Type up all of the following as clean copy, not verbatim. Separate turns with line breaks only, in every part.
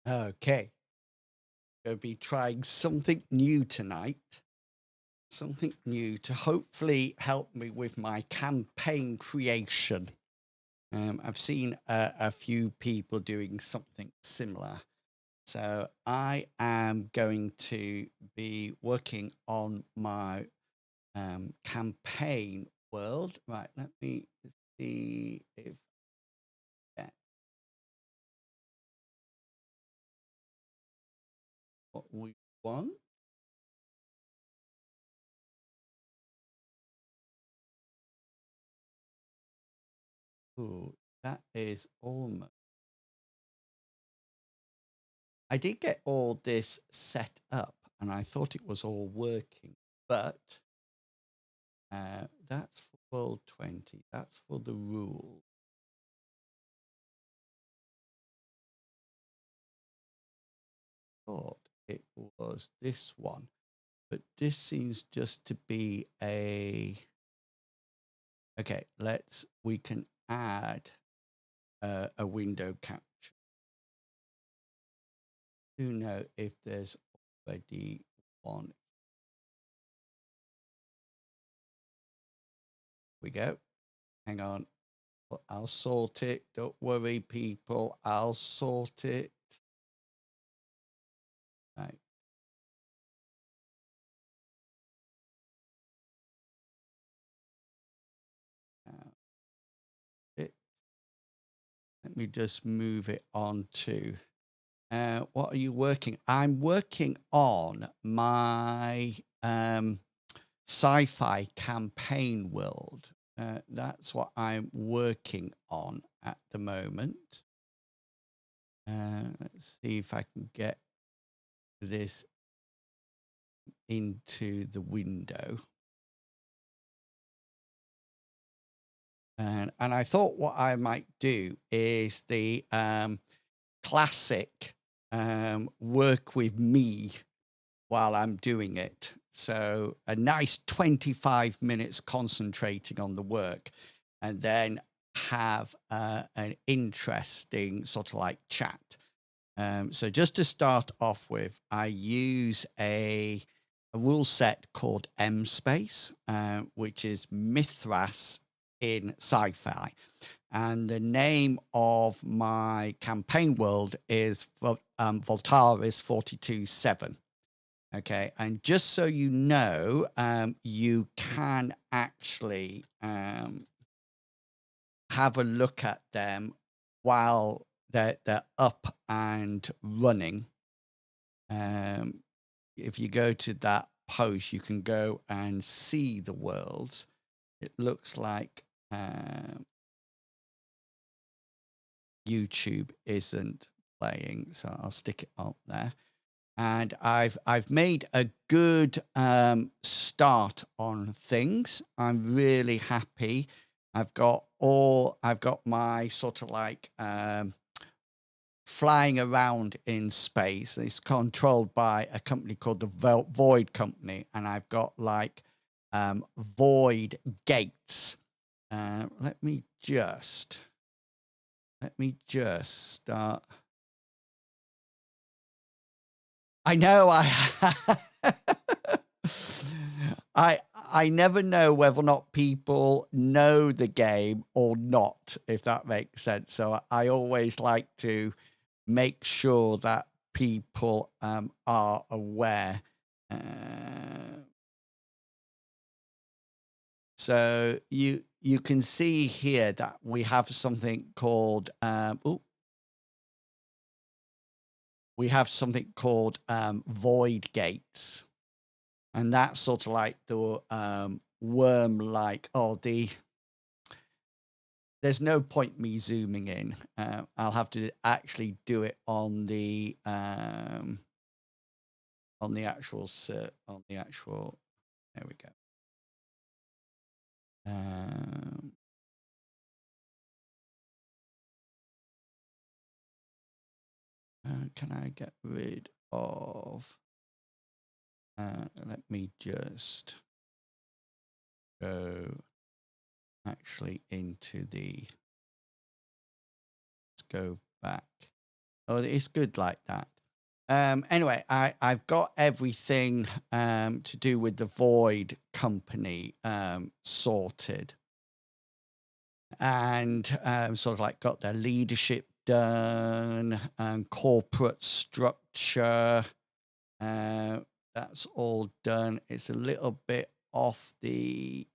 Okay, going to be trying something new tonight. Something new to hopefully help me with my campaign creation. I've seen a few people doing something similar. So I am going to be working on my campaign world. Right, let me see if that's what we want. Ooh, that is almost. I did get all this set up and I thought it was all working, but that's for World 20. That's for the rule. Thought it was this one, but this seems just to be a. Okay, we can add a window capture. Do know if there's already one. We go. Hang on. I'll sort it. Don't worry, people. I'll sort it. Right. It, let me just move it on to. What are you working? I'm working on my sci-fi campaign world. That's what I'm working on at the moment. Let's see if I can get this into the window. And I thought what I might do is the classic work with me while I'm doing it. So a nice 25 minutes concentrating on the work and then have an interesting sort of like chat. So just to start off with, I use a rule set called M-Space, which is Mithras in sci-fi. And the name of my campaign world is Voltaris 42-7. Okay, and just so you know, you can actually have a look at them while they're up and running. If you go to that post, you can go and see the worlds. It looks like YouTube isn't playing, so I'll stick it up there. And I've made a good start on things. I'm really happy. I've got my sort of like flying around in space. It's controlled by a company called the Void Company, and I've got like void gates. Let me just start. I know I never know whether or not people know the game or not, if that makes sense. So I always like to make sure that people are aware. So you can see here that we have something called void gates, and that's sort of like the worm like there's no point me zooming in. I'll have to actually do it on the actual there we go. Can I get rid of let me just go actually into the, let's go back Oh, it's good like that. Anyway, I've got everything to do with the Void company sorted, and sort of like got their leadership done and corporate structure. Uh, that's all done. It's a little bit off the.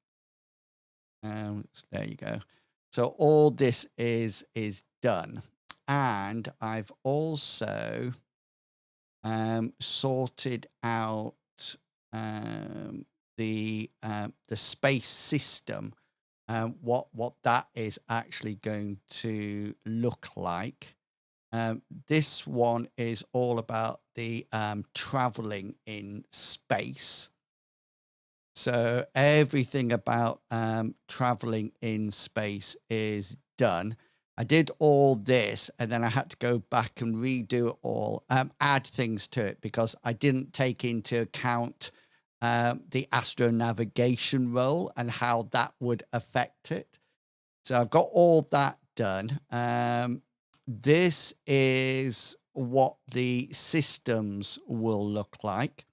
There you go. So all this is done, and I've also sorted out the space system, what that is actually going to look like. This one is all about the traveling in space. So everything about traveling in space is done. I did all this and then I had to go back and redo it all, add things to it because I didn't take into account the astronavigation role and how that would affect it. So I've got all that done. This is what the systems will look like.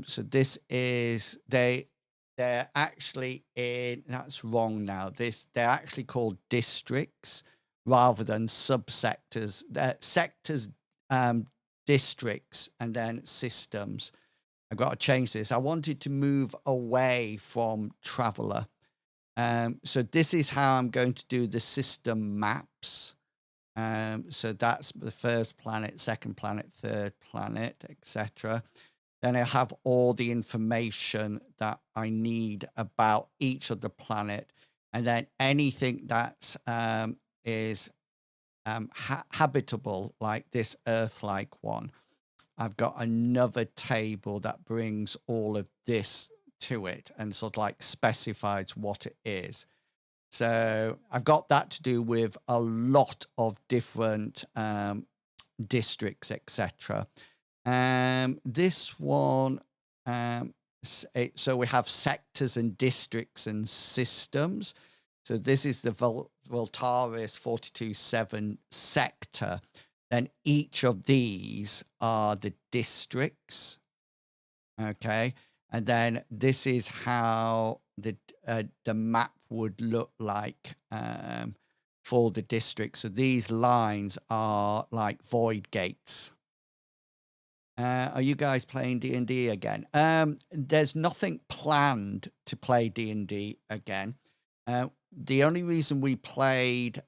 So this is they're actually in, that's wrong now. They're actually called districts rather than subsectors. They're sectors, districts, and then systems. I've got to change this. I wanted to move away from Traveller. So this is how I'm going to do the system maps. So that's the first planet, second planet, third planet, etc. Then I have all the information that I need about each of the planet, and then anything that is habitable, like this Earth-like one. I've got another table that brings all of this to it and sort of like specifies what it is. So I've got that to do with a lot of different districts, etc. This one, so we have sectors and districts and systems. So this is the Voltaris 42.7 sector. Then each of these are the districts. Okay. And then this is how the map would look like for the district. So these lines are like void gates. Are you guys playing D&D again? There's nothing planned to play D&D again. The only reason we played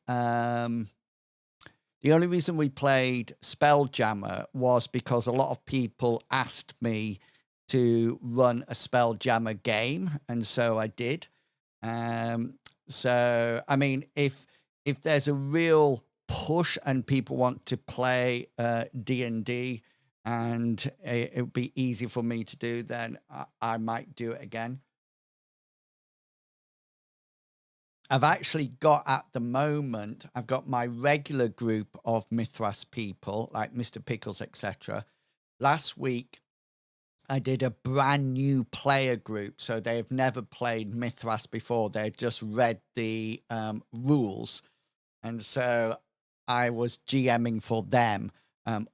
Spelljammer was because a lot of people asked me to run a Spelljammer game, and so I did. So I mean, if there's a real push and people want to play D&D and it would be easy for me to do, then I might do it again. I've actually got, at the moment, I've got my regular group of Mythras people, like Mr. Pickles, etc. Last week, I did a brand new player group. So they've never played Mythras before. They've just read the rules. And so I was GMing for them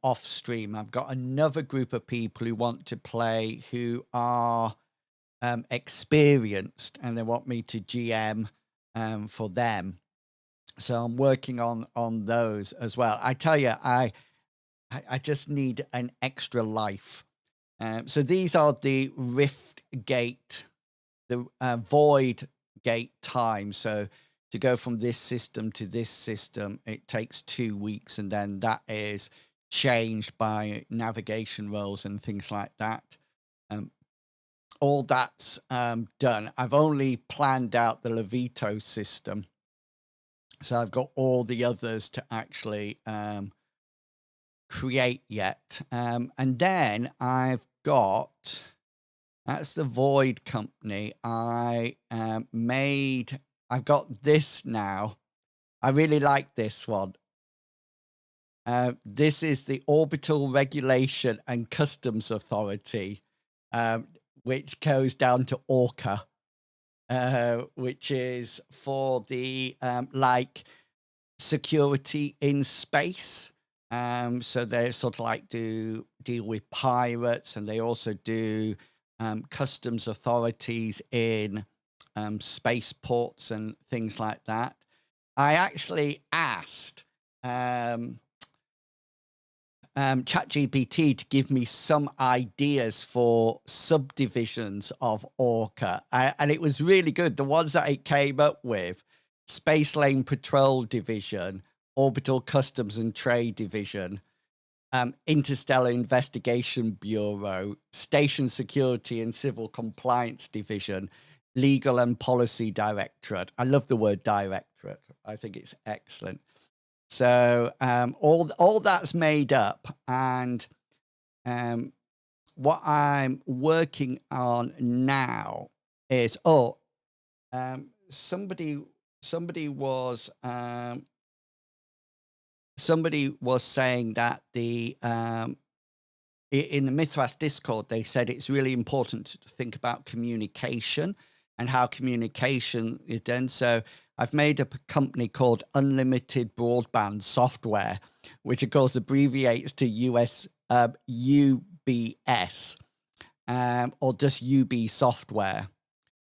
off stream. I've got another group of people who want to play who are experienced and they want me to GM for them. So I'm working on those as well. I tell you, I just need an extra life. So these are the Rift Gate, the Void Gate time. So to go from this system to this system, it takes 2 weeks, and then that is changed by navigation roles and things like that. All that's done. I've only planned out the Levito system. So I've got all the others to actually create yet. And then I've got, that's the Void company. I've got this now. I really like this one. This is the Orbital Regulation and Customs Authority, which goes down to Orca, which is for the like security in space. So they sort of like deal with pirates, and they also do customs authorities in spaceports and things like that. I actually asked ChatGPT to give me some ideas for subdivisions of Orca, and it was really good. The ones that it came up with: Space Lane Patrol Division, Orbital Customs and Trade Division, Interstellar Investigation Bureau, Station Security and Civil Compliance Division, Legal and Policy Directorate. I love the word directorate. I think it's excellent. So all that's made up, and what I'm working on now is somebody was saying that in the Mithras Discord, they said it's really important to think about communication and how communication is done. So I've made up a company called Unlimited Broadband Software, which of course abbreviates to UBS, or just UB Software.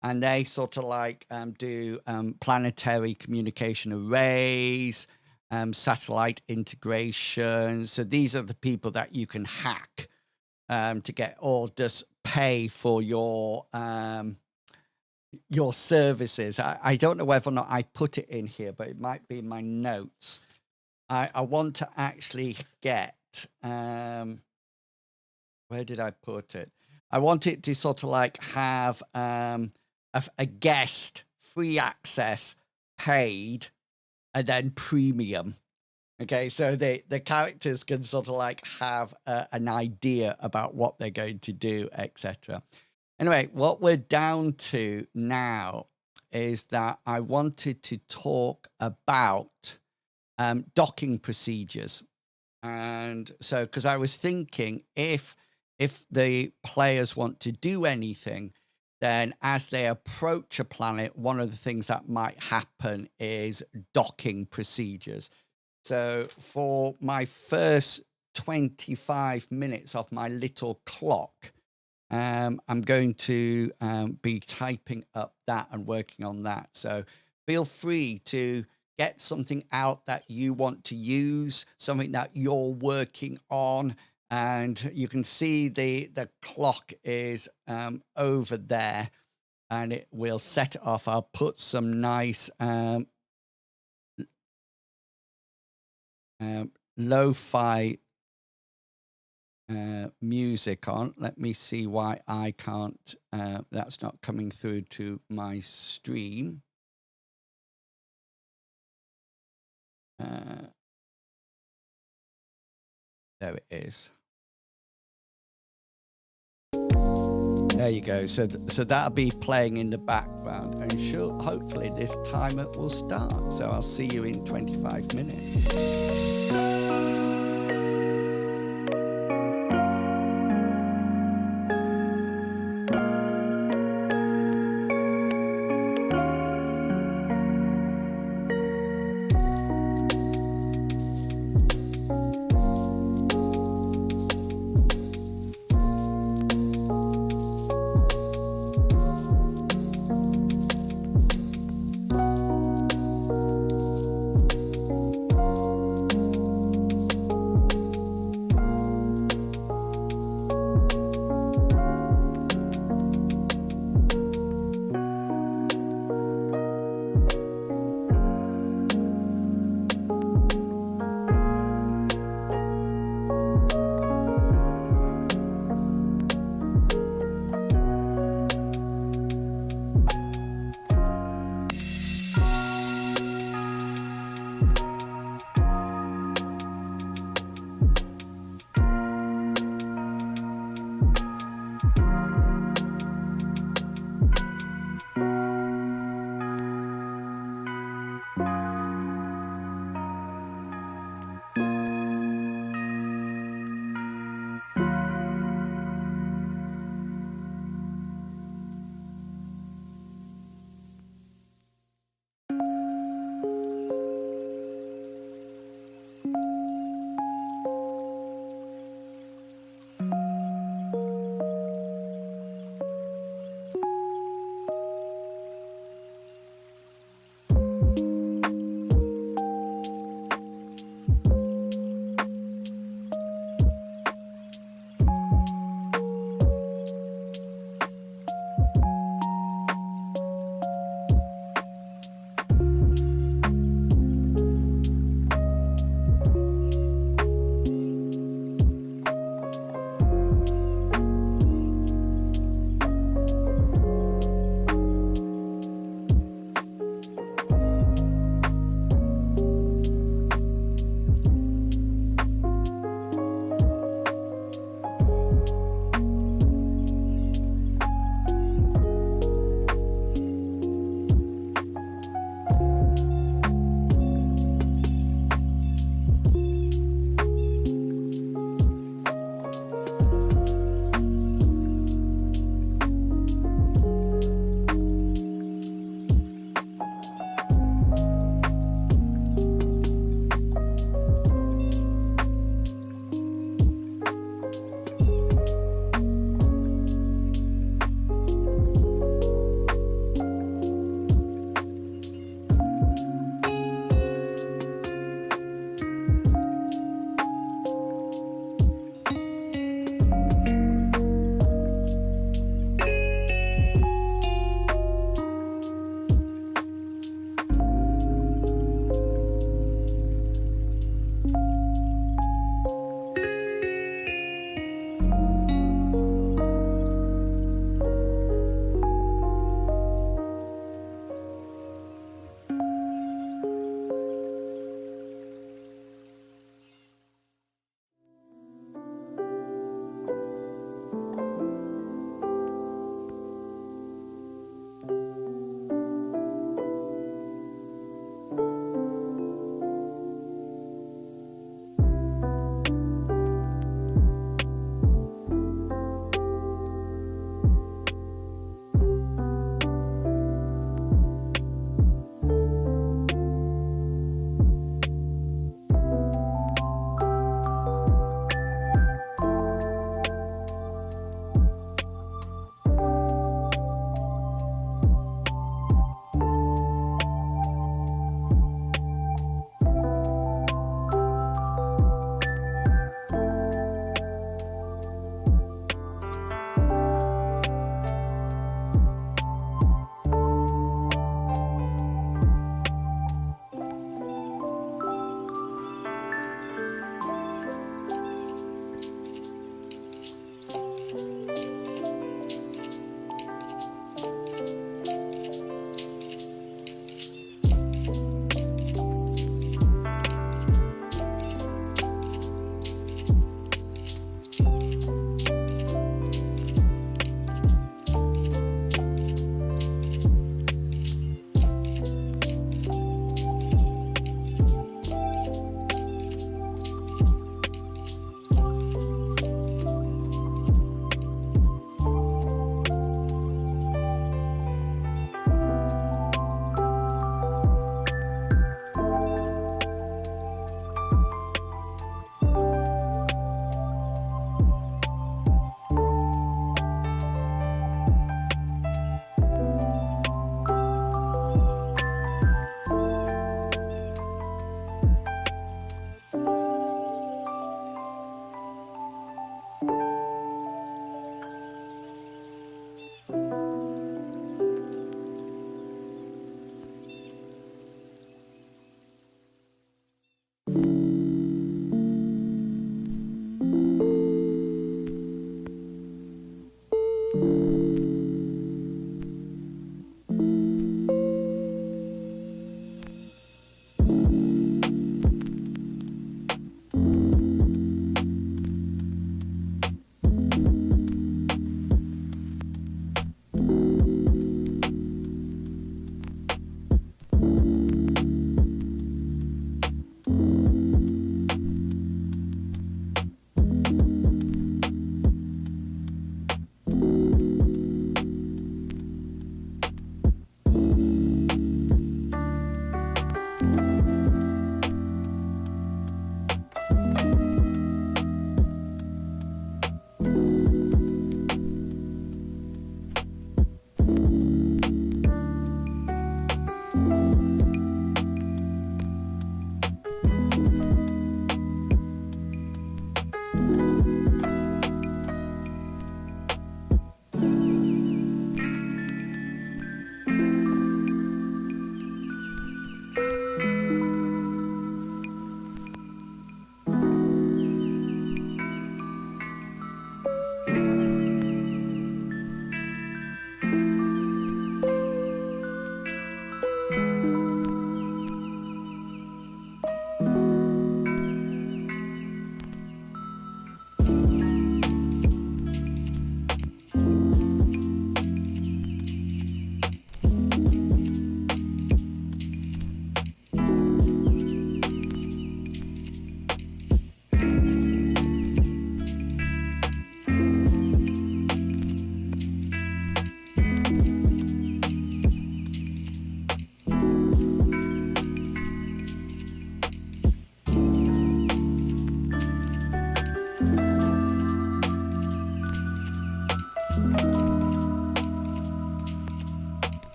And they sort of like do planetary communication arrays, satellite integration. So these are the people that you can hack to get, or just pay for your services. I don't know whether or not I put it in here, but it might be in my notes. I want to actually get, where did I put it? I want it to sort of like have a guest, free access, paid, and then premium. Okay, so the characters can sort of like have an idea about what they're going to do, etc. Anyway, what we're down to now is that I wanted to talk about docking procedures. And so, because I was thinking, if the players want to do anything, then as they approach a planet, one of the things that might happen is docking procedures. So for my first 25 minutes of my little clock, I'm going to be typing up that and working on that. So feel free to get something out that you want to use, something that you're working on. And you can see the clock is over there, and it will set it off. I'll put some nice lo-fi music on. Let me see why I can't, that's not coming through to my stream. There it is. There you go. So that'll be playing in the background, and hopefully this timer will start. So I'll see you in 25 minutes.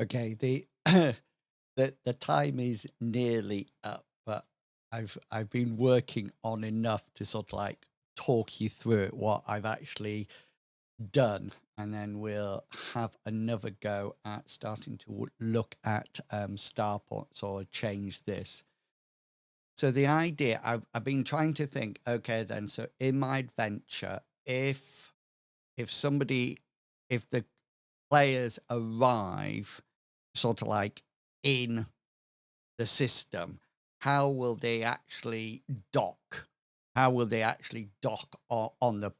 Okay, the the time is nearly up, but I've been working on enough to sort of like talk you through it, what I've actually done, and then we'll have another go at starting to look at starports or change this. So the idea I've been trying to think, okay, then so in my adventure, if somebody if the players arrive sort of like in the system, how will they actually dock? How will they actually dock on the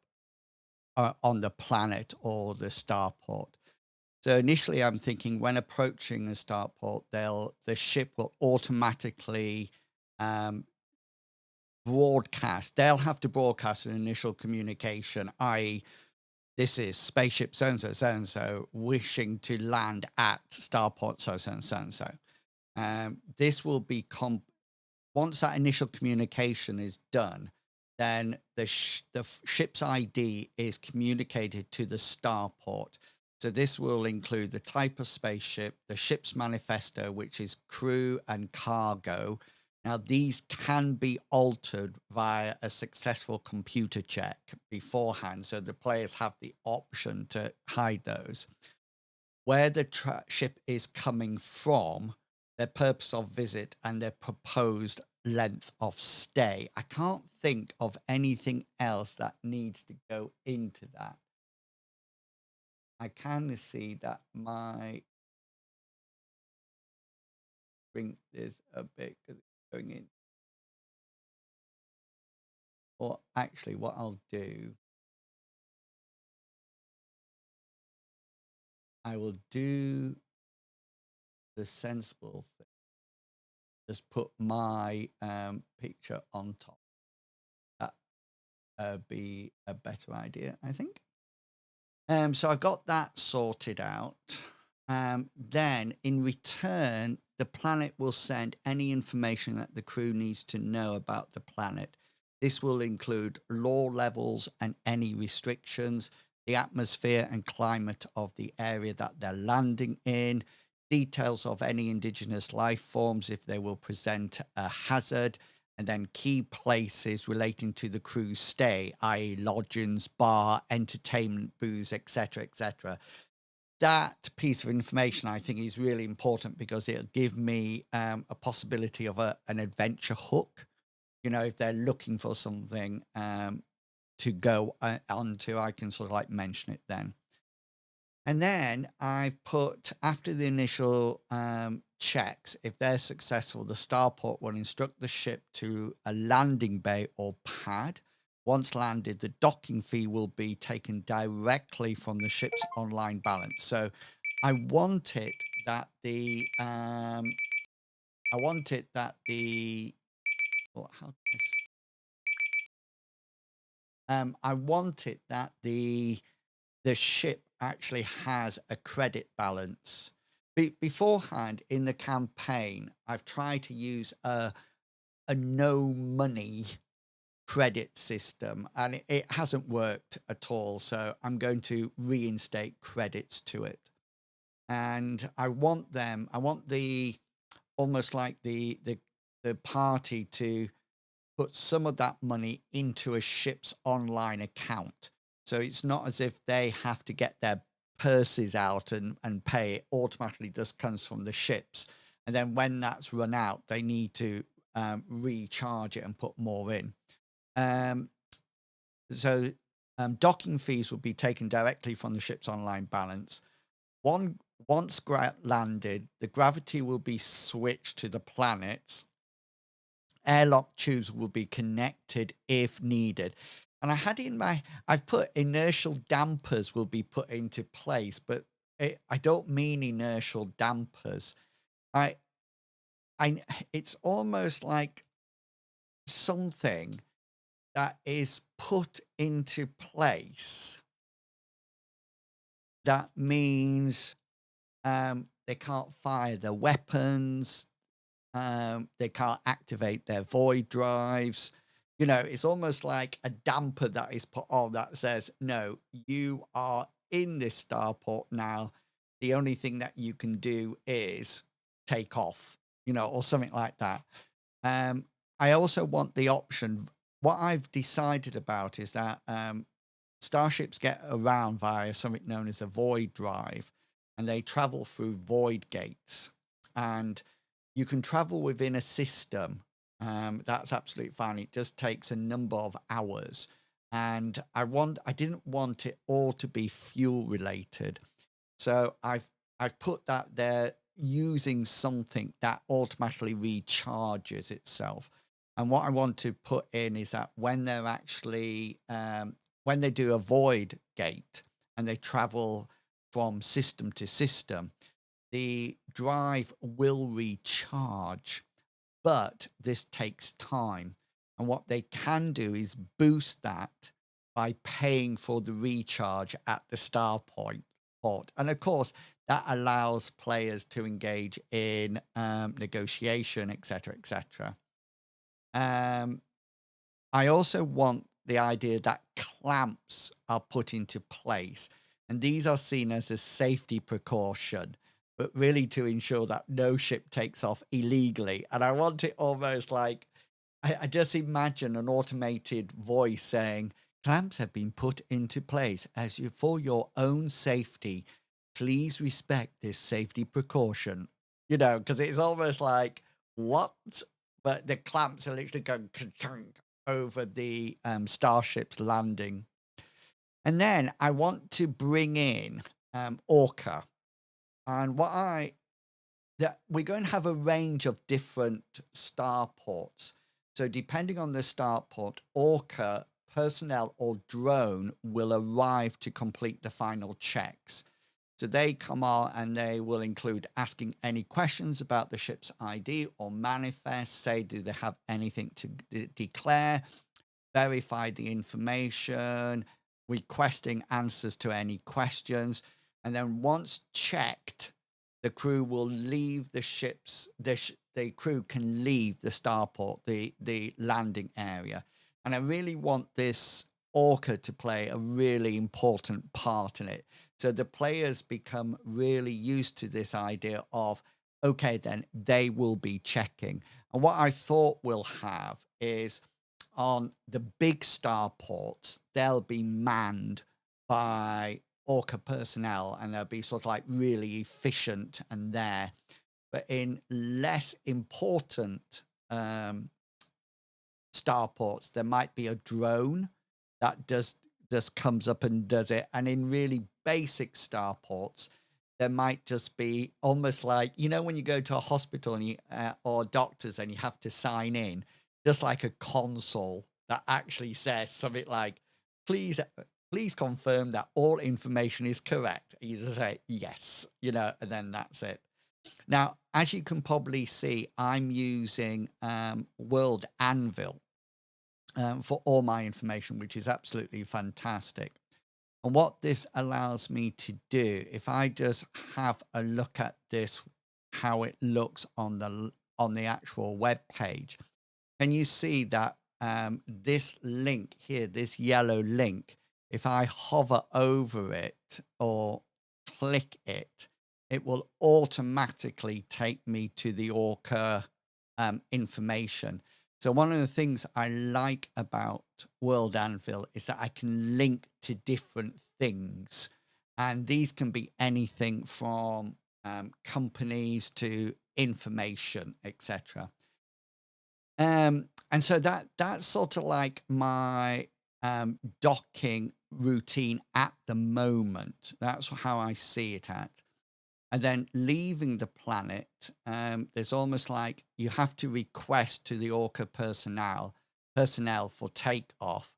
planet or the starport? So initially, I'm thinking when approaching the starport, the ship will automatically um, broadcast. They'll have to broadcast an initial communication, i.e., this is spaceship so and so wishing to land at starport so and so and so. This will be once that initial communication is done, then the ship's ID is communicated to the starport. So this will include the type of spaceship, the ship's manifesto, which is crew and cargo. Now, these can be altered via a successful computer check beforehand, so the players have the option to hide those. Where the ship is coming from, their purpose of visit, and their proposed length of stay. I can't think of anything else that needs to go into that. I can see that my bring this a bit because it's going in. Or actually, what I'll do, I will do the sensible thing. Just put my picture on top. That be a better idea, I think. So I got that sorted out. Then, in return, the planet will send any information that the crew needs to know about the planet. This will include law levels and any restrictions, the atmosphere and climate of the area that they're landing in, details of any indigenous life forms if they will present a hazard, and then key places relating to the crew's stay, i.e., lodgings, bar, entertainment, booze, etc., etc. That piece of information, I think, is really important because it'll give me a possibility of an adventure hook. You know, if they're looking for something to go onto, I can sort of like mention it then. And then I've put, after the initial checks, if they're successful, the starport will instruct the ship to a landing bay or pad. Once landed, the docking fee will be taken directly from the ship's online balance. So I want it that oh, I want it that the ship actually has a credit balance. Beforehand in the campaign, I've tried to use a no money credit system and it hasn't worked at all. So I'm going to reinstate credits to it. And I want the almost like the party to put some of that money into a ship's online account. So it's not as if they have to get their purses out and pay. It automatically just comes from the ships. And then when that's run out, they need to recharge it and put more in. Um, so docking fees will be taken directly from the ship's online balance. Once landed, the gravity will be switched to the planets. Airlock tubes will be connected if needed. And I've put inertial dampers will be put into place, but I don't mean inertial dampers. I, it's almost like something that is put into place. That means they can't fire their weapons. They can't activate their void drives. You know, it's almost like a damper that is put on that says, no, you are in this starport now. the only thing that you can do is take off, or something like that. Um, I also want the option. What I've decided about is that starships get around via something known as a void drive, and they travel through void gates. And you can travel within a system. That's absolutely fine. It just takes a number of hours. And I didn't want it all to be fuel related. So I've put that there using something that automatically recharges itself. And what I want to put in is that when they do a void gate and they travel from system to system, the drive will recharge, but this takes time. And what they can do is boost that by paying for the recharge at the port. And of course, that allows players to engage in negotiation, etc., etc. Um, I also want the idea that clamps are put into place, and these are seen as a safety precaution, but really to ensure that no ship takes off illegally. And I want it almost like I just imagine an automated voice saying, "Clamps have been put into place for your own safety. Please respect this safety precaution." Because it's almost like, what? But the clamps are literally going ka-chunk over the starship's landing. And then I want to bring in Orca. And that we're going to have a range of different starports. So depending on the starport, Orca personnel or drone will arrive to complete the final checks. So they come out and they will include asking any questions about the ship's ID or manifest, say, do they have anything to declare, verify the information, requesting answers to any questions. And then once checked, the crew will leave the crew can leave the starport, the landing area. And I really want this Orca to play a really important part in it. So the players become really used to this idea of, okay, then they will be checking. And what I thought we'll have is on the big starports, they'll be manned by Orca personnel and they'll be sort of like really efficient and there. But in less important starports, there might be a drone that just comes up and does it. And in really basic starports, there might just be almost like, when you go to a hospital and or doctors and you have to sign in, just like a console that actually says something like, please confirm that all information is correct. You just say yes, and then that's it. Now, as you can probably see, I'm using World Anvil for all my information, which is absolutely fantastic. And what this allows me to do, if I just have a look at this, how it looks on the actual web page, can you see that this link here, this yellow link, if I hover over it or click it, it will automatically take me to the Orca information. So one of the things I like about World Anvil is that I can link to different things. And these can be anything from companies to information, etc. And so that's sort of like my docking routine at the moment. That's how I see it at. And then leaving the planet, there's almost like you have to request to the Orca personnel for takeoff.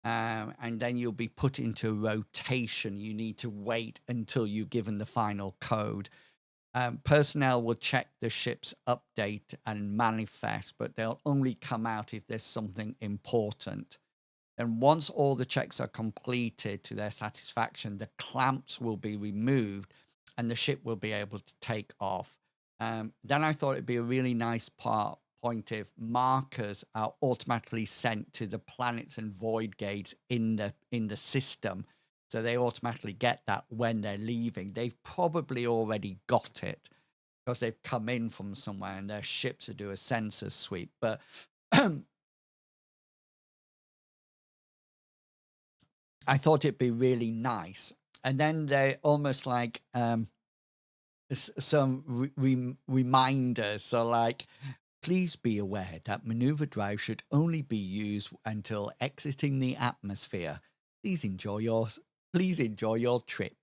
And then you'll be put into rotation. You need to wait until you're given the final code. Personnel will check the ship's update and manifest, but they'll only come out if there's something important. And once all the checks are completed to their satisfaction, the clamps will be removed and the ship will be able to take off. Then I thought it'd be a really nice point if markers are automatically sent to the planets and void gates in the system. So they automatically get that when they're leaving. They've probably already got it because they've come in from somewhere and their ships to do a sensor sweep. But I thought it'd be really nice. And then they're almost like some reminders. So, like, please be aware that maneuver drive should only be used until exiting the atmosphere. Please enjoy your please enjoy your trip.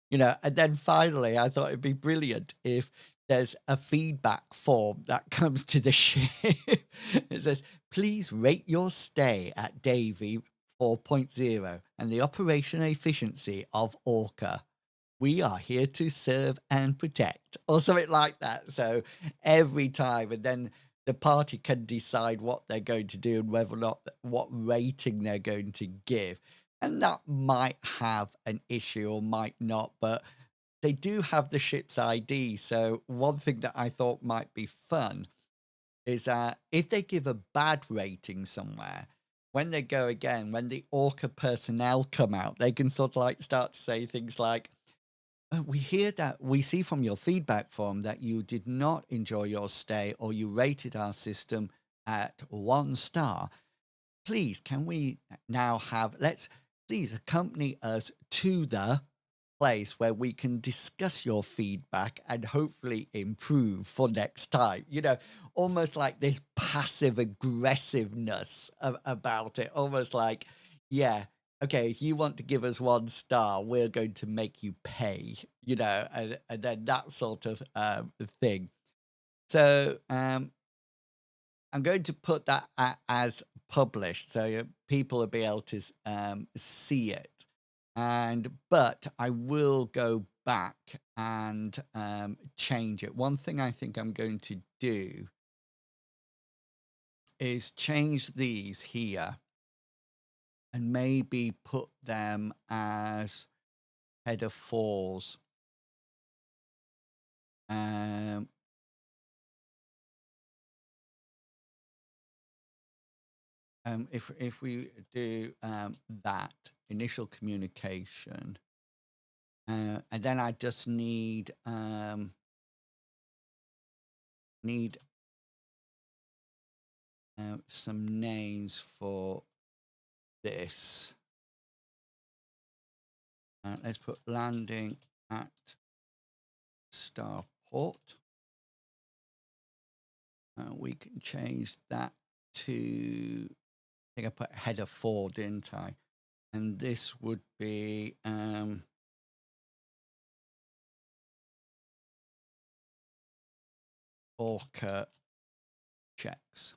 You know, and then finally, I thought it'd be brilliant if there's a feedback form that comes to the ship. It says, please rate your stay at Davy 4.0 and the operational efficiency of Orca. We are here to serve and protect, or something like that. So every time, and then the party can decide what they're going to do and whether or not what rating they're going to give. And that might have an issue or might not, but they do have the ship's ID. So one thing that I thought might be fun is that if they give a bad rating somewhere, when they go again, when the Orca personnel come out, they can sort of like start to say things like, we hear that we see from your feedback form that you did not enjoy your stay or you rated our system at 1 star. Please, can we now have, let's please accompany us to the place where we can discuss your feedback and hopefully improve for next time. You know, almost like this passive aggressiveness about it, almost like, yeah, okay, if you want to give us 1 star, we're going to make you pay, you know, and then that sort of thing. So I'm going to put that as published so people will be able to see it. But I will go back and change it. One thing I think I'm going to do is change these here and maybe put them as header 4s. If we do that initial communication, and then I just need some names for this. Let's put landing at Starport. We can change that to, I think I put header 4, didn't I? And this would be Orca checks.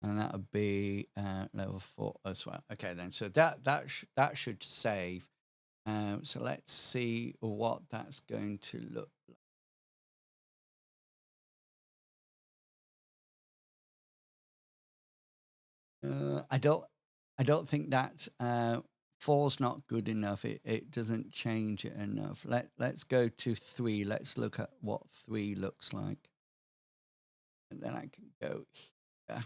And that would be level 4 as well. Okay, then. So that should save. So let's see what that's going to look like. I don't think that 4's not good enough. It doesn't change it enough. Let's go to 3. Let's look at what 3 looks like. And then I can go here.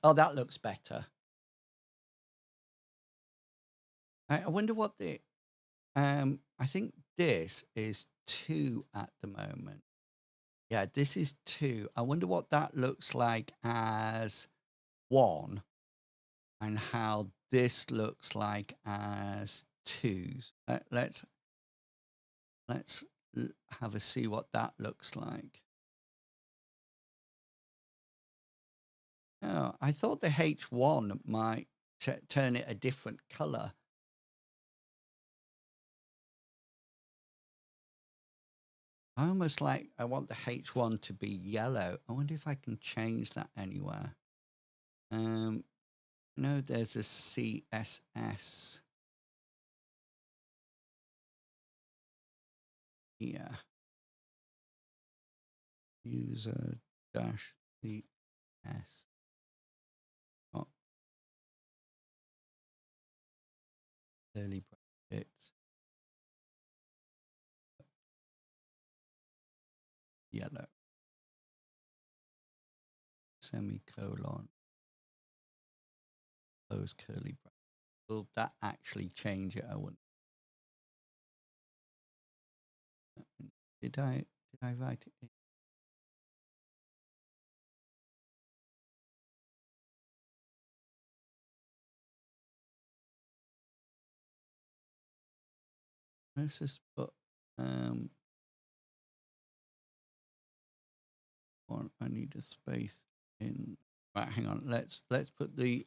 Oh, that looks better. I wonder what the I think this is 2 at the moment. Yeah, this is 2. I wonder what that looks like as 1 and how this looks like as 2s. Let's have a see what that looks like. Oh, I thought the H1 might turn it a different color. I almost like I want the H1 to be yellow. I wonder if I can change that anywhere. No, there's a CSS here. User dash CS. Oh, curly brackets. Yellow. Semicolon. close curly bracket. Will that actually change it? I wouldn't. Did I write it in? Let's just put I need a space in. Right, hang on. Let's put the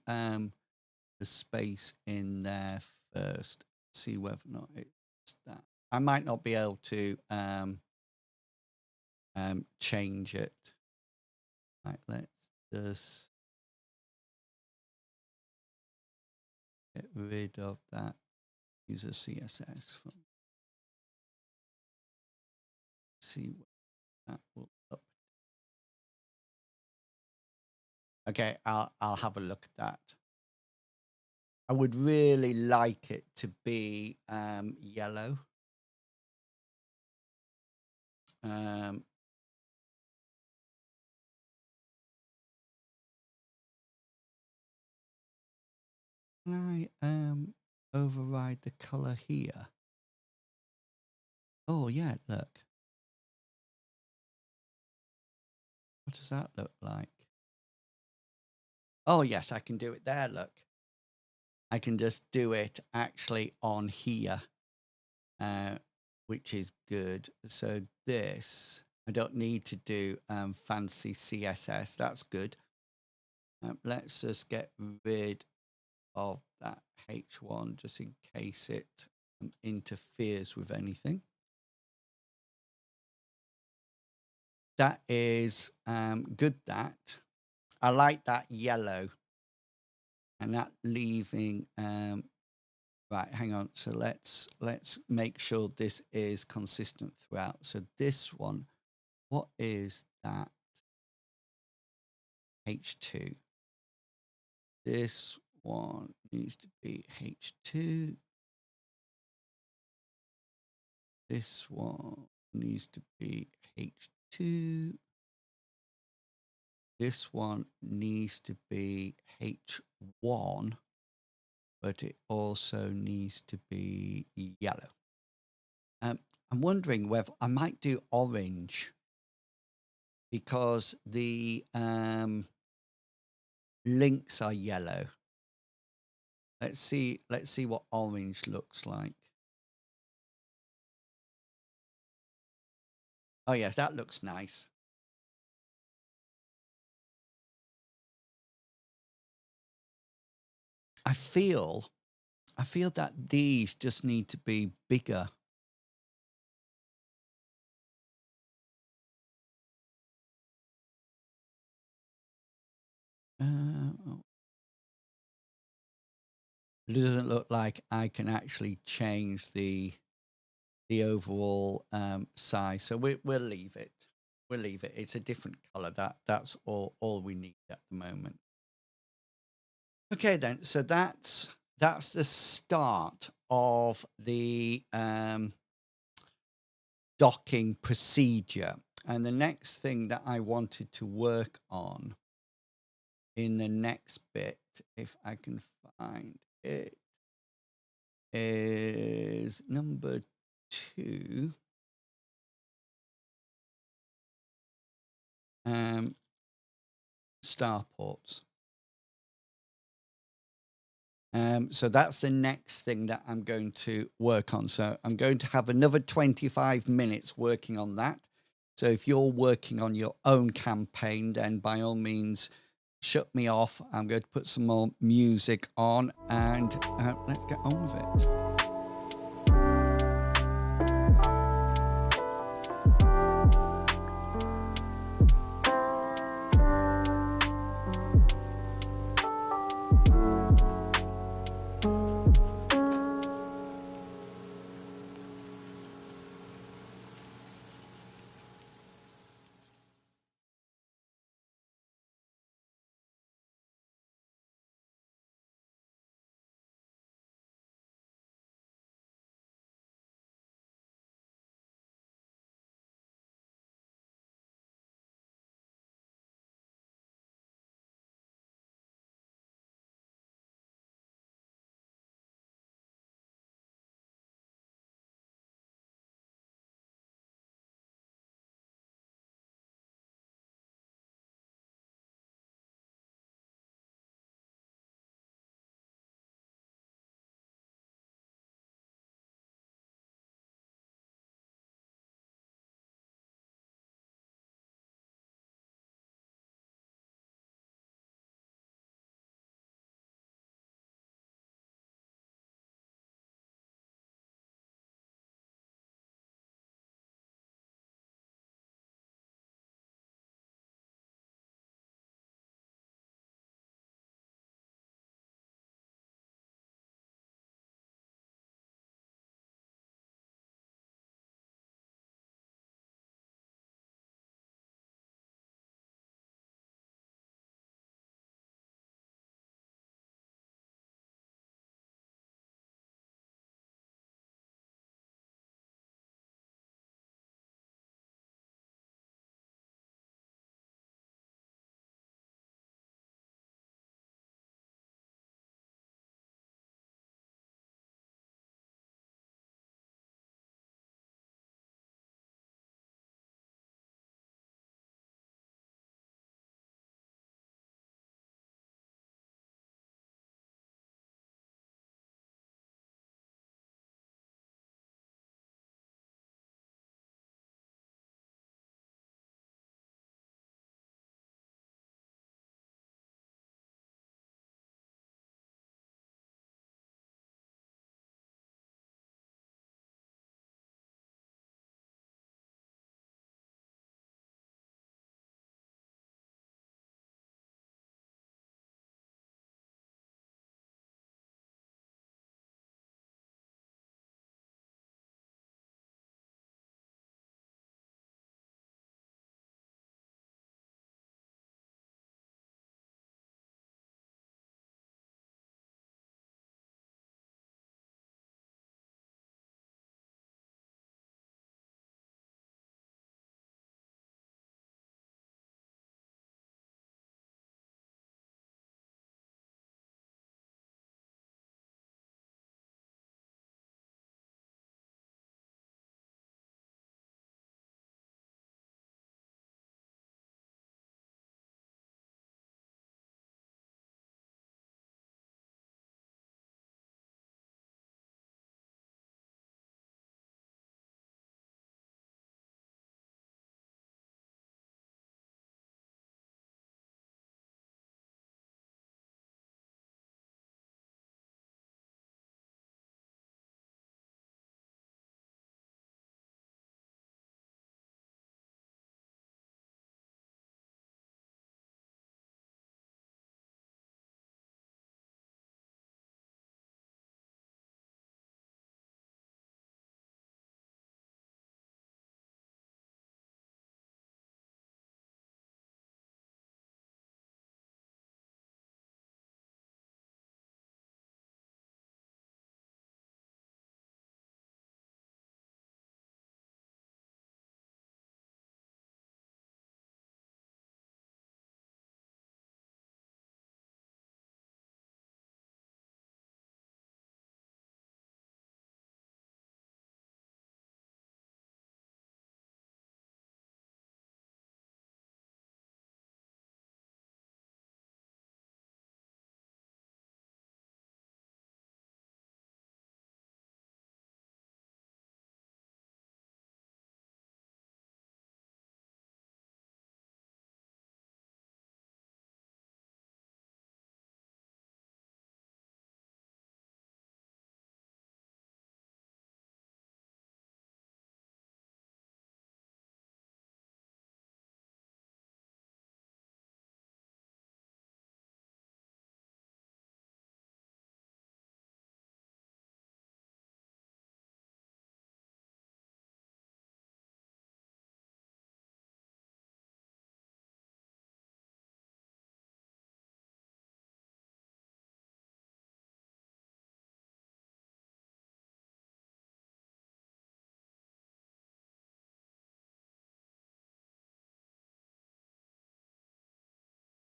space in there first. See whether or not it's that. I might not be able to change it. Right, let's just get rid of that. Use a CSS from. See what that will up. Okay, I'll have a look at that. I would really like it to be yellow. Can I override the color here? Oh yeah, look. What does that look like? Oh yes, I can do it there, look. I can just do it actually on here, which is good. So this, I don't need to do fancy CSS. That's good. Let's just get rid of that H1 just in case it interferes with anything. That is good. That I like that yellow and that leaving. Right, hang on. So let's make sure this is consistent throughout. So this one, what is that? H2. This one needs to be H2. This one needs to be H2. This one needs to be H1, but it also needs to be yellow. I'm wondering whether I might do orange because the links are yellow. Let's see what orange looks like. Oh yes, that looks nice. I feel that these just need to be bigger. It doesn't look like I can actually change the overall size, so we'll leave it. We'll leave it. It's a different color. That's all we need at the moment. Okay, then. So that's the start of the docking procedure. And the next thing that I wanted to work on in the next bit, if I can find it, is number 2. Starports. So that's the next thing that I'm going to work on. So I'm going to have another 25 minutes working on that. So if you're working on your own campaign, then by all means, shut me off. I'm going to put some more music on and let's get on with it.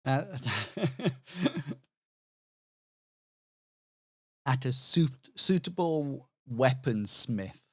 Uh, at a suitable weaponsmith.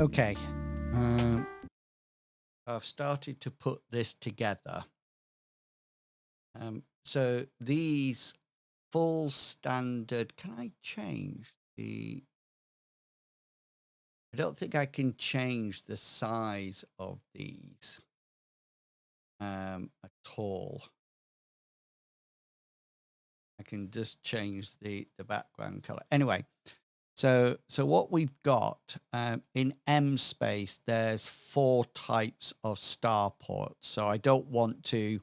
Okay. Um, I've started to put this together. So these full standard, can I change the, I don't think I can change the size of these at all. I can just change the background color. Anyway, so what we've got in MSpace, there's 4 types of starports. So I don't want to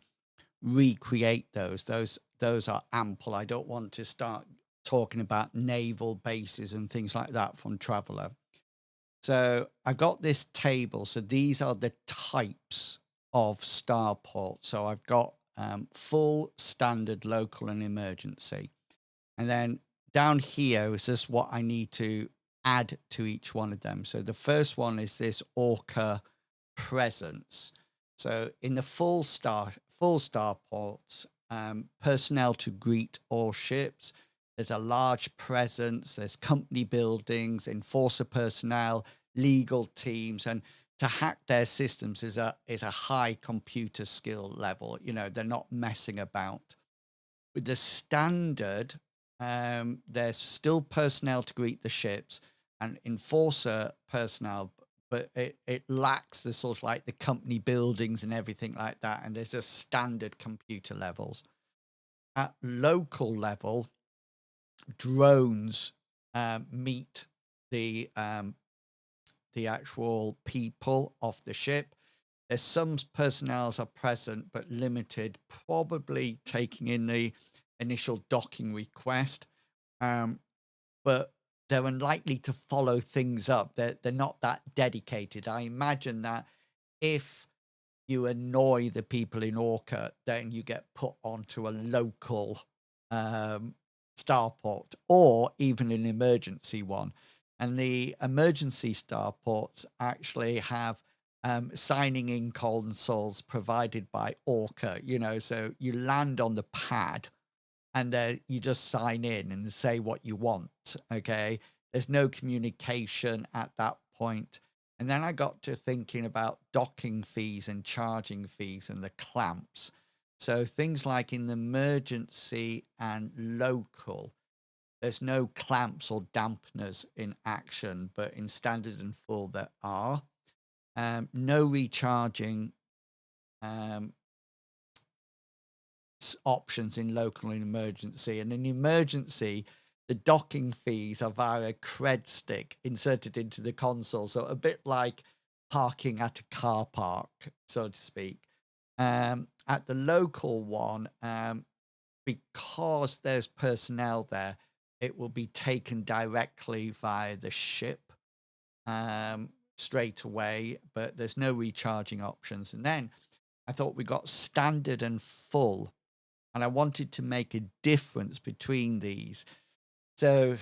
recreate those. Those are ample. I don't want to start talking about naval bases and things like that from Traveller. So I've got this table. So these are the types of starport. So I've got full, standard, local, and emergency. And then down here is just what I need to add to each one of them. So the first one is this Orca presence. So in the full starports, personnel to greet all ships. There's a large presence. There's company buildings, enforcer personnel, legal teams, and to hack their systems is a high computer skill level. You know, they're not messing about. With the standard, there's still personnel to greet the ships and enforcer personnel, but it lacks the sort of like the company buildings and everything like that. And there's just standard computer levels. At local level, drones meet the actual people of the ship. There's some personnels are present, but limited, probably taking in the initial docking request. But they're unlikely to follow things up. They're not that dedicated. I imagine that if you annoy the people in Orca, then you get put onto a local starport or even an emergency one. And the emergency starports actually have signing in consoles provided by Orca, you know, so you land on the pad and you just sign in and say what you want. Okay. There's no communication at that point. And then I got to thinking about docking fees and charging fees and the clamps. So things like in the emergency and local, there's no clamps or dampeners in action, but in standard and full there are. No recharging options in local and emergency. And in emergency, the docking fees are via a cred stick inserted into the console. So a bit like parking at a car park, so to speak. At the local one, because there's personnel there, it will be taken directly via the ship straight away, but there's no recharging options. And then I thought we got standard and full, and I wanted to make a difference between these. So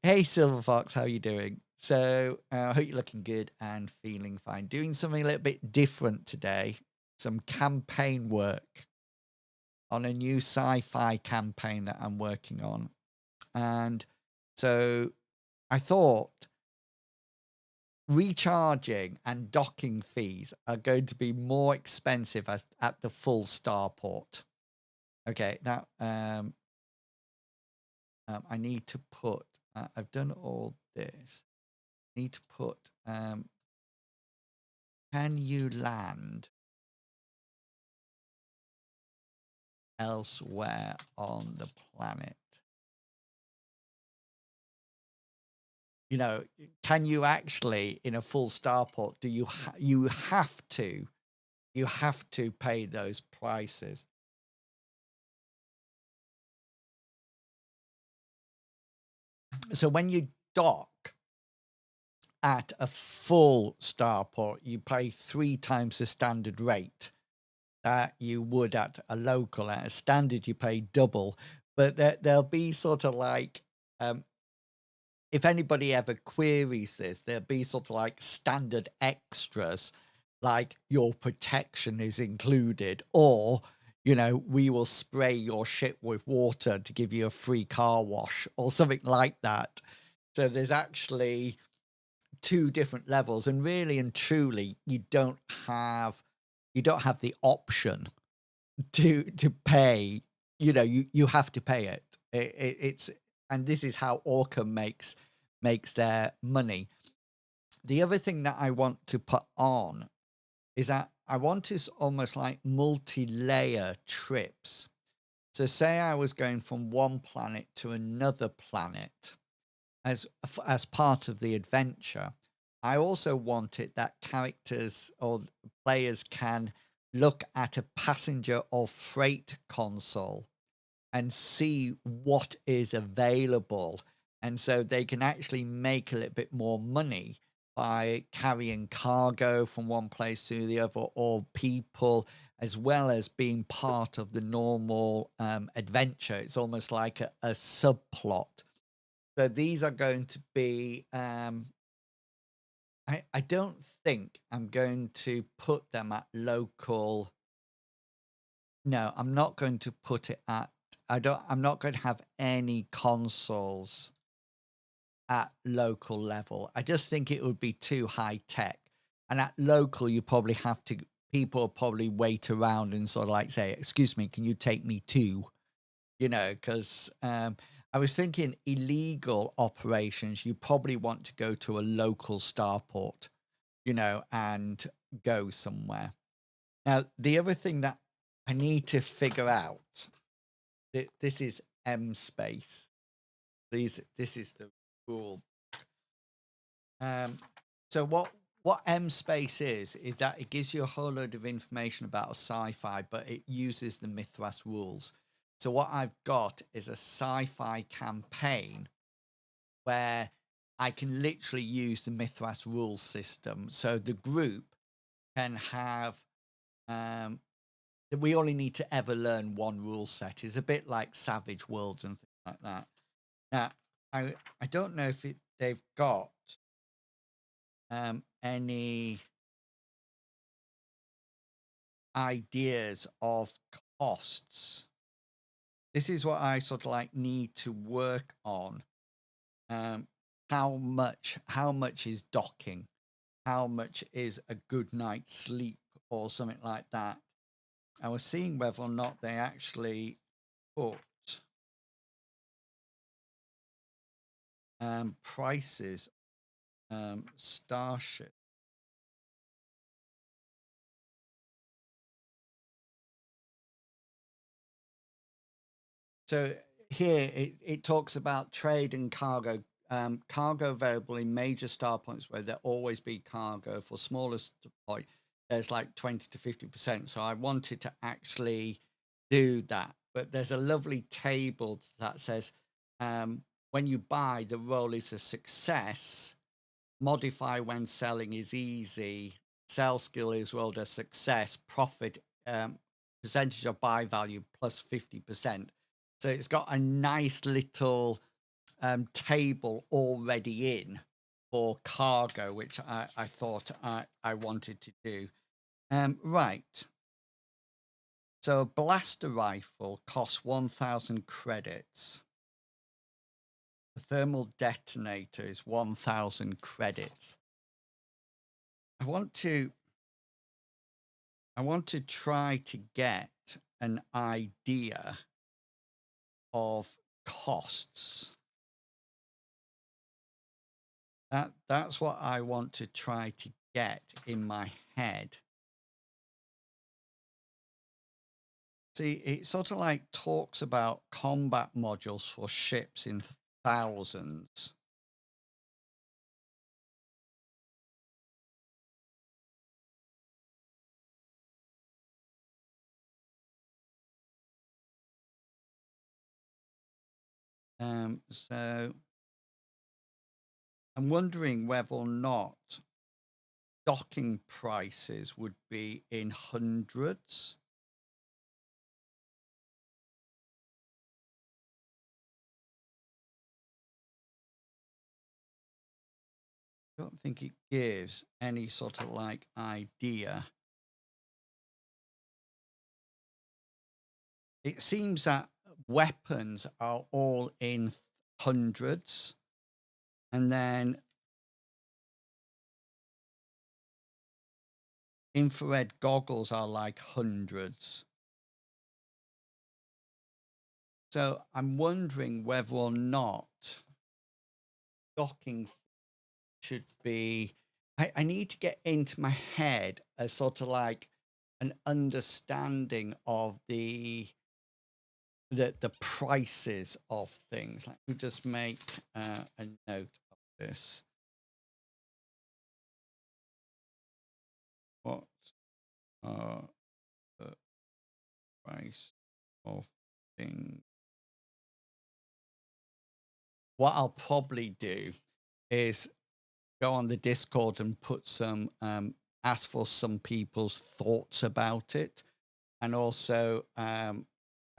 hey Silver Fox, how are you doing? So I hope you're looking good and feeling fine. Doing something a little bit different today. Some campaign work on a new sci-fi campaign that I'm working on. And so I thought recharging and docking fees are going to be more expensive at the full starport. Okay, now I need to put, I've done all this. I need to put, can you land elsewhere on the planet? You know, can you actually, in a full starport, do you have to pay those prices? So when you dock at a full starport, you pay 3 times the standard rate that you would at a local. At a standard, you pay double. But there'll be sort of like, if anybody ever queries this, there'll be sort of like standard extras, like your protection is included, or, you know, we will spray your ship with water to give you a free car wash or something like that. So there's actually two different levels, and really and truly, you don't have the option to pay. You have to pay it. It's and this is how Orca makes their money. The other thing that I want to put on is that I want to almost like multi-layer trips. So say I was going from one planet to another planet as part of the adventure. I also wanted that characters or players can look at a passenger or freight console and see what is available. And so they can actually make a little bit more money by carrying cargo from one place to the other, or people, as well as being part of the normal adventure. It's almost like a subplot. So these are going to be, I don't think I'm going to put them at local. No, I'm not going to put it at, I'm not going to have any consoles at local level. I just think it would be too high tech. And at local, you probably have to, people will probably wait around and sort of like say, excuse me, can you take me to, because I was thinking illegal operations, you probably want to go to a local starport, and go somewhere. Now, the other thing that I need to figure out, this is M space. This is the rule. So what M space is that it gives you a whole load of information about a sci-fi, but it uses the Mythras rules. So what I've got is a sci-fi campaign where I can literally use the Mythras rules system. So the group can have, we only need to ever learn one rule set. It's a bit like Savage Worlds and things like that. Now, I don't know if they've got any ideas of costs. This is what I sort of like need to work on. How much is docking? How much is a good night's sleep or something like that? I was seeing whether or not they actually put prices, Starship. So here it talks about trade and cargo. Cargo available in major star points where there always be cargo. For smallest point, there's like 20 to 50%. So I wanted to actually do that. But there's a lovely table that says when you buy, the roll is a success. Modify when selling is easy. Sell skill is rolled a success. Profit percentage of buy value plus 50%. So it's got a nice little table already in for cargo, which I thought I wanted to do. Right. So a blaster rifle costs 1,000 credits. The thermal detonator is 1,000 credits. I want to try to get an idea of costs. That's what I want to try to get in my head. See, it sort of like talks about combat modules for ships in thousands. So I'm wondering whether or not docking prices would be in hundreds. I don't think it gives any sort of like idea. It seems that weapons are all in hundreds, and then infrared goggles are like hundreds. So I'm wondering whether or not docking should be, I need to get into my head a sort of like an understanding of the prices of things. Let me just make a note of this. What are the price of things? What I'll probably do is go on the Discord and put some ask for some people's thoughts about it, and also I'm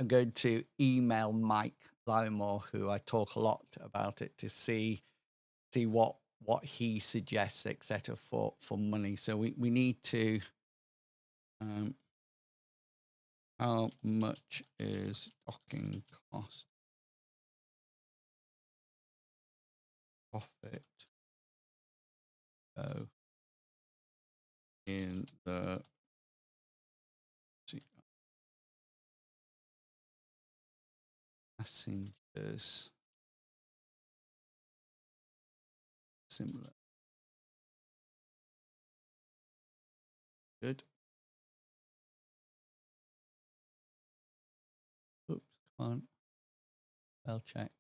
going to email Mike Larimore, who I talk a lot about it, to see what he suggests, etc. for money. So we need to how much is docking cost? Profit in the passengers similar. Good. Oops, can't spell check.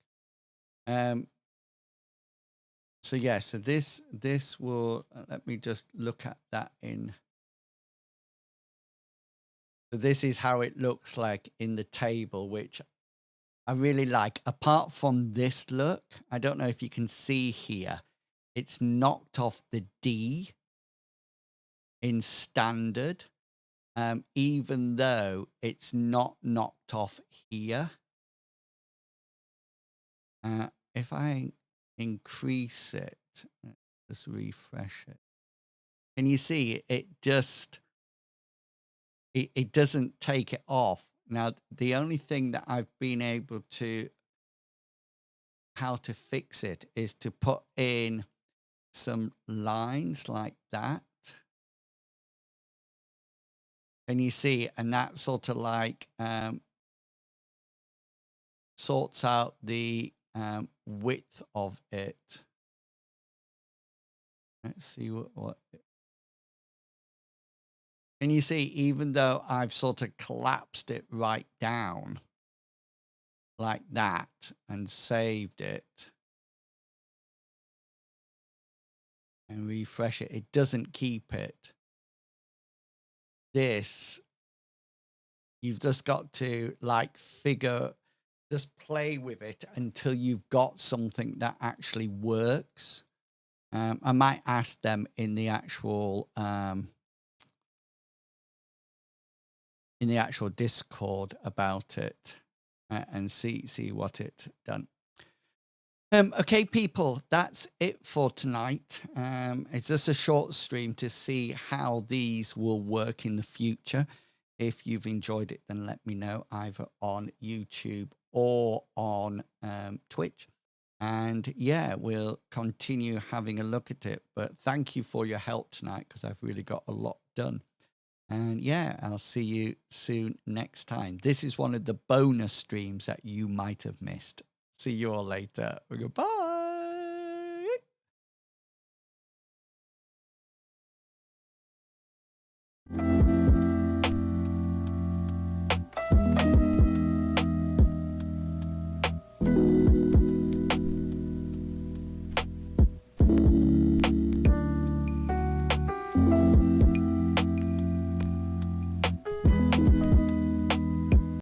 So yeah, so this will let me just look at that in. So this is how it looks like in the table, which I really like. Apart from this look, I don't know if you can see here, it's knocked off the D in standard, even though it's not knocked off here. If I increase it, just refresh it, and you see it just, it doesn't take it off. Now, the only thing that I've been able to, how to fix it is to put in some lines like that. And you see, and that sort of like sorts out the width of it. Let's see what. And you see, even though I've sort of collapsed it right down like that and saved it and refresh it, it doesn't keep it. This, you've just got to like just play with it until you've got something that actually works. I might ask them in the actual Discord about it and see what it's done. Okay, people, that's it for tonight. It's just a short stream to see how these will work in the future. If you've enjoyed it, then let me know either on YouTube or on Twitch. And yeah, we'll continue having a look at it. But thank you for your help tonight, because I've really got a lot done. And yeah, I'll see you soon next time. This is one of the bonus streams that you might have missed. See you all later. Goodbye.